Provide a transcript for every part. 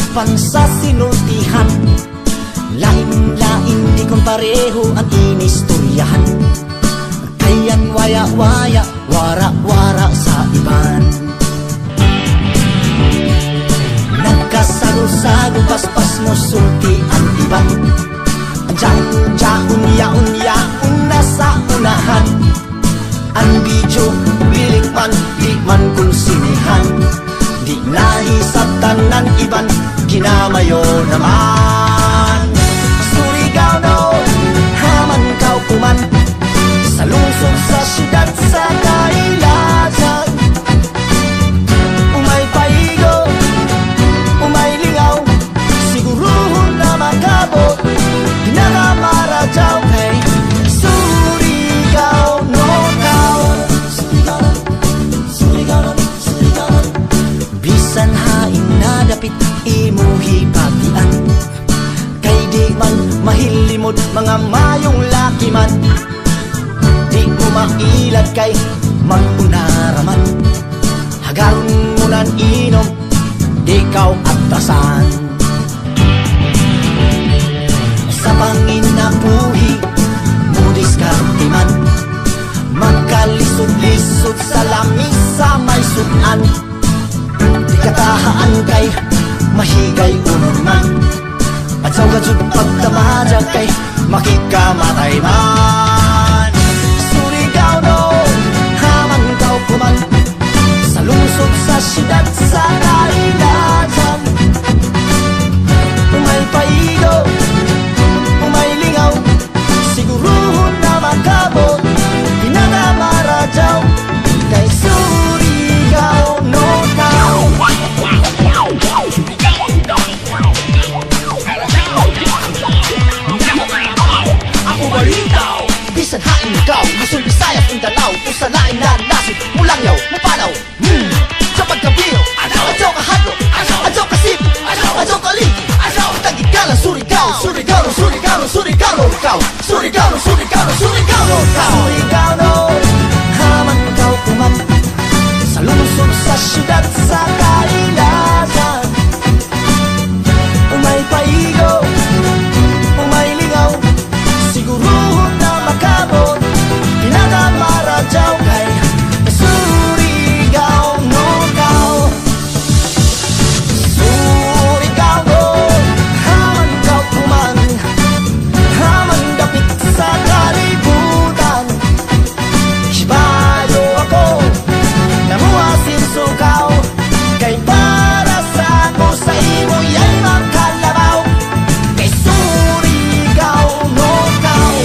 takpan sa sinultihan. Lain-lain di kon pareho ang inistoryahan. Kayan waya-waya, wara-wara sa iban. Nagkasago-sago, paspas mo sulti ang iban. Diyan-diyan, yaon-yaon na sa unahan. Ang video, bilikman, di man konsinihan. Di nahisap tanan iban, kinamayo naman. Surigao no, haman kau kuman. Sa lungsod sa syudad sa Kailasan. Umay paigo, umay lingaw, siguruhon na makabot. Pinangamarajaw kay Surigao no kau. Surigao, Surigao, bisan hain na dapit imuhi pagian. Kay di man mahilimod mga mayong laki man. Di mo mailad kay mag-unaraman. Hagaron mo nan inom, di kaw atrasan. Sa panginabuhi, mo diskarte man. Magkalisod-lisod sa langis sa may sudan. Di katahaan kay mahigay unurman. At sa gajud pagtamadya kay makikamatay man. Surigao no, haman kau kuman. Sa lungsod sa syudad sa Kailasan. Umay paigo, umay lingaw, siguruhon na makabot. Pinangamarajaw kay Surigao no kau. Ako balitaw, bisan hain ikaw, Luzon, Visayas, Mindanao, kung sa lain na nasod, Mulangyaw, Mapalaw. Sa pagkabiyo, adyaw kahadlo, adyaw kasip, adyaw kaligi, tagigala, Surigao, Surigao, Surigao, Surigao, ikaw, Surigao, Surigao, Surigao, ikaw. Surigao no, haman ikaw kuman. Sa lungsod sa syudad sa Kailasan. Umay paigo, umay lingaw, siguruhon na makabot. Pinangamarajaw kay Surigao no kau. Surigao no, haman kau kuman. Haman dapit sa kalibutan. Hibayo ako, namuasin sukaw. Kay para sa ako sa imo yan makalabaw. Kay Surigao no kau.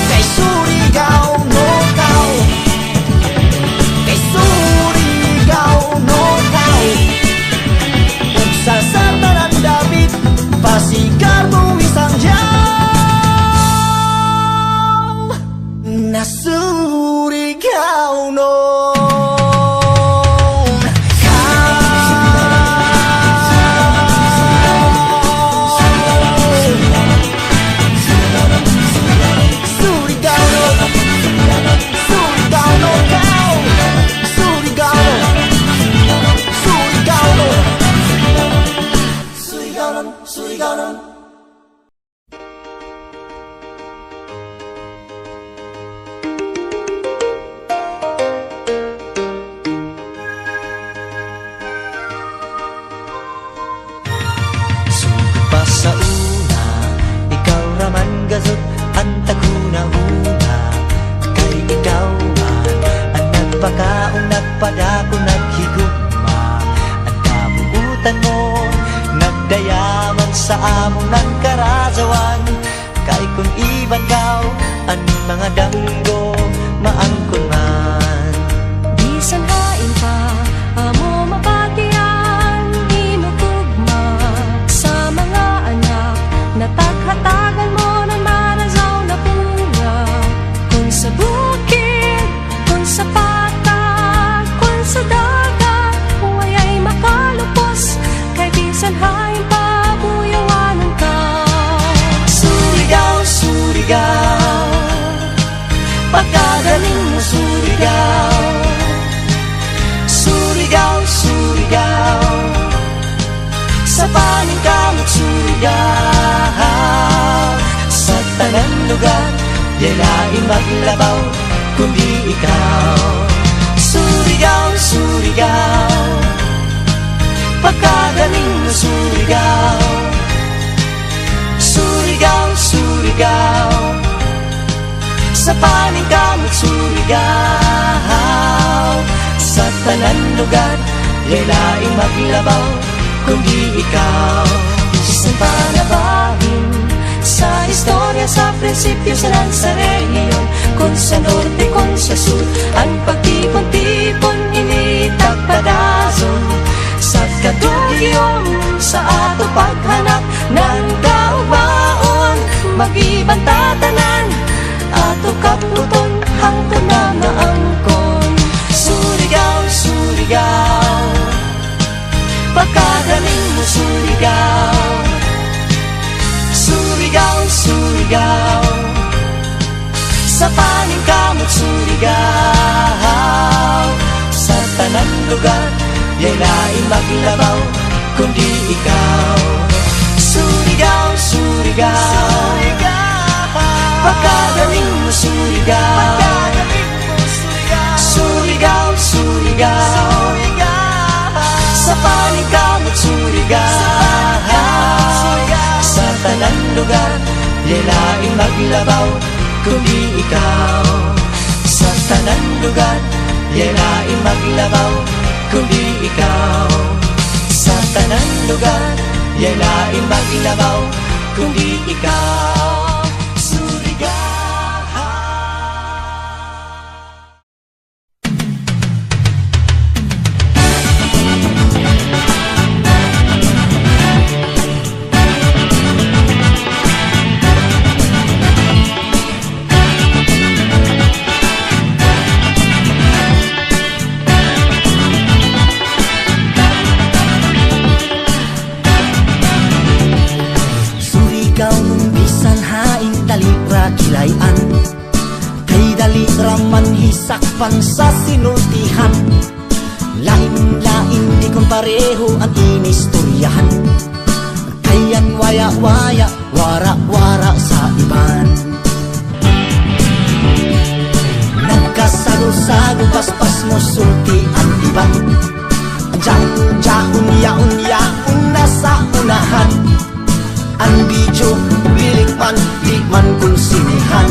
Kay Surigao no kau. Kay Surigao no kau. Ug sa sartanan David, pasigar mo isang yaw. Na Surigao no. Sa una, ikaw raman gazot ang taguna-una. Kay ikaw man ang nagpakaong nagpadako naghigugma. Ang kabuutan mo nagdayaman sa among ng karasawan. Kay kung iban kaw ang mga danggo maangkon man. Bisan hain pa amo mapatian, imukugma sa mga anak. Nataghatagan mo ng marasaw na bunga. Kung sa bukid, kung sa patag, kung sa dagat, huwayay makalupos. Kay bisan hain pa buyawanan ka. Surigao, Surigao, pagkagaling mo Surigao. Yay laing maglabaw kundi ikaw. Surigao, Surigao, pagkagaling mo Surigao. Surigao, Surigao, sa paning kamot Surigao. Sa tanan lugar, yay laing maglabaw kundi ikaw. Isang panabahin sa istorya, sa prinsipyo, sa nansareliyon, kung sa norte, kung sa sur, ang pagtipon-tipon initagpadason. Sa kadugyon, sa ato paghanap ng kaubaon, mag-ibang tatanan, ato kaputon, hangtod na maangkon. Surigao, Surigao, pagkagaling mo Surigao. Surigao, Surigao, sa paning kamot Surigao. Sa tanan lugar, yay laing maglabaw kundi ikaw. Surigao, Surigao, pagkagaling mo Surigao. Surigao, Surigao, sa paning kamot Surigao. Sa tanan lugar, yay laing maglabaw kundi ikaw. Sa tanan lugar, yay laing maglabaw kundi ikaw. Sa tanan lugar, yay laing maglabaw kundi ikaw. Surigao. Kilayan kay dali raman hisakpan sa sinultihan. Lain-lain di kong pareho ang inistoryahan. Kayan waya-waya, wara-wara sa iban. Nagkasago-sago, paspas mo sulti ang iban. Diyan, yaon-yaon na sa unahan. Ang video, bilik man, di man konsinihan.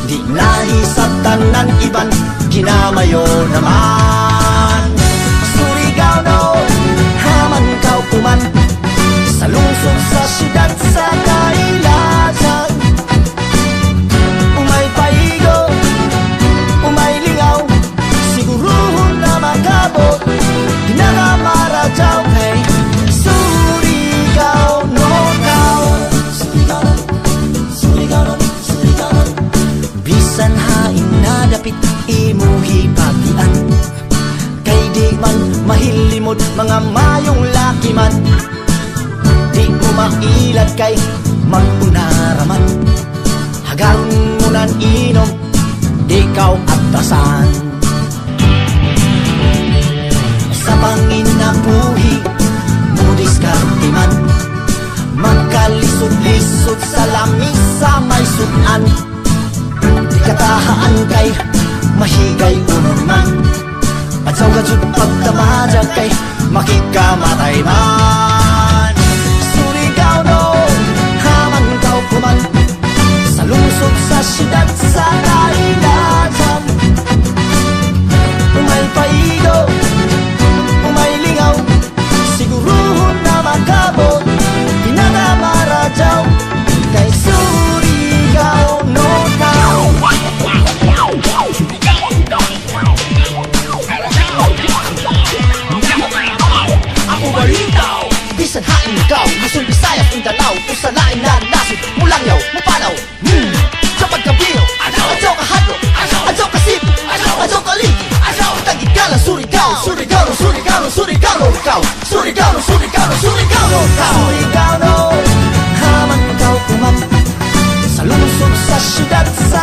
Di nahisap tanan iban, ginamayo naman. Surigao no, haman kau kuman, sa lungsod, sa syudad, sa kailasan. Umay paigo, umay lingaw, siguruhon na magabot, ginangamarajaw kay Surigao no. Bisan hain na dapit imuhi pagian, kay di man mahilimod mga mayong laki man. Di mo mailad kay mag-unaraman, hagaron mo nan inom, di kaw atasan. Sa panginabuhi mo diskarte man, magkalisod-lisod sa lamis sa may sudan. Di katahaan kay mahigay unon man, at sa gajud pagdamadya kay makikamatay man. Surigao no, haman kau kuman, sa lungsod, sa syudad, sa kailasan. Umay paigo, umay lingaw, siguruhon na magabot, pinangamarajaw kay Surigao no now. Ako balitaw, bisan hain ikaw, Luzon, Visayas, Mindanao, kung sa lain na nasod, Mulangyaw, Mapalaw. Sa pagkabiyo, adyaw kahadlo, adyaw kasip, adyaw kaliki, tagigalan Surigao, Surigao, Surigao, Surigao no ikaw, Surigao, Surigao, Surigao no ikaw. Surigao no, haman ikaw kuman, sa lungsod, sa syudad, sa